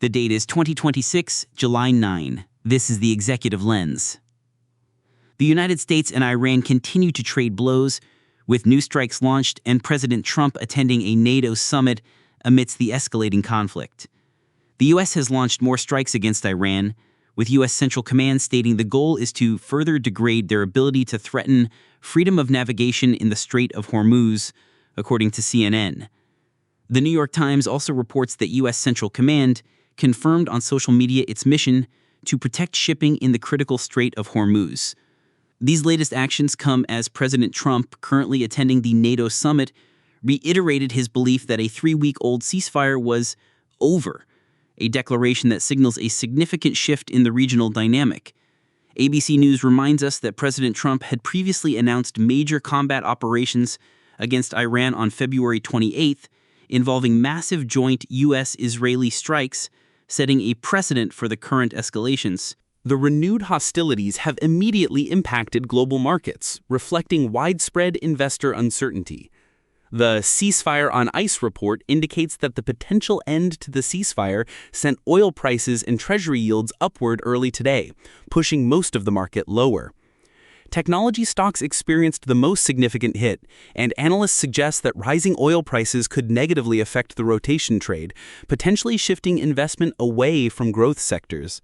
The date is 2026, July 9. This is the Executive Lens. The United States and Iran continue to trade blows, with new strikes launched and President Trump attending a NATO summit amidst the escalating conflict. The U.S. has launched more strikes against Iran, with U.S. Central Command stating the goal is to further degrade their ability to threaten freedom of navigation in the Strait of Hormuz, according to CNN. The New York Times also reports that U.S. Central Command confirmed on social media its mission to protect shipping in the critical Strait of Hormuz. These latest actions come as President Trump, currently attending the NATO summit, reiterated his belief that a 3-week-old ceasefire was over, a declaration that signals a significant shift in the regional dynamic. ABC News reminds us that President Trump had previously announced major combat operations against Iran on February 28th, involving massive joint U.S.-Israeli strikes, setting a precedent for the current escalations. The renewed hostilities have immediately impacted global markets, reflecting widespread investor uncertainty. The Ceasefire on Ice report indicates that the potential end to the ceasefire sent oil prices and treasury yields upward early today, pushing most of the market lower. Technology stocks experienced the most significant hit, and analysts suggest that rising oil prices could negatively affect the rotation trade, potentially shifting investment away from growth sectors.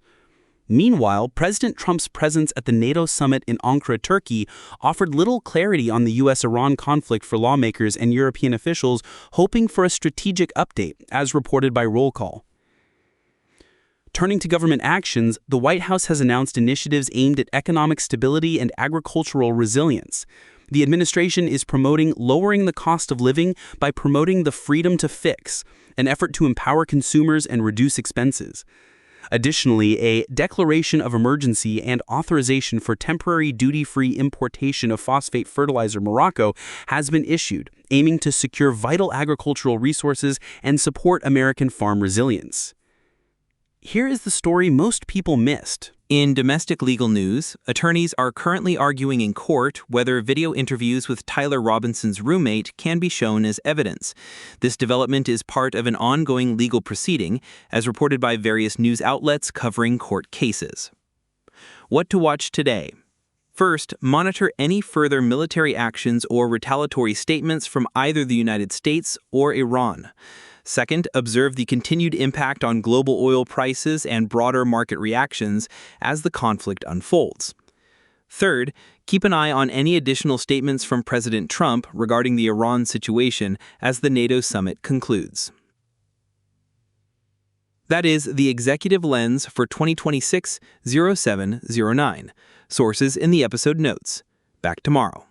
Meanwhile, President Trump's presence at the NATO summit in Ankara, Turkey, offered little clarity on the U.S.-Iran conflict for lawmakers and European officials hoping for a strategic update, as reported by Roll Call. Turning to government actions, the White House has announced initiatives aimed at economic stability and agricultural resilience. The administration is promoting lowering the cost of living by promoting the freedom to fix, an effort to empower consumers and reduce expenses. Additionally, a declaration of emergency and authorization for temporary duty-free importation of phosphate fertilizer Morocco has been issued, aiming to secure vital agricultural resources and support American farm resilience. Here is the story most people missed. In domestic legal news, attorneys are currently arguing in court whether video interviews with Tyler Robinson's roommate can be shown as evidence. This development is part of an ongoing legal proceeding, as reported by various news outlets covering court cases. What to watch today? First, monitor any further military actions or retaliatory statements from either the United States or Iran. Second, observe the continued impact on global oil prices and broader market reactions as the conflict unfolds. Third, keep an eye on any additional statements from President Trump regarding the Iran situation as the NATO summit concludes. That is the Executive Lens for 2026-07-09. Sources in the episode notes. Back tomorrow.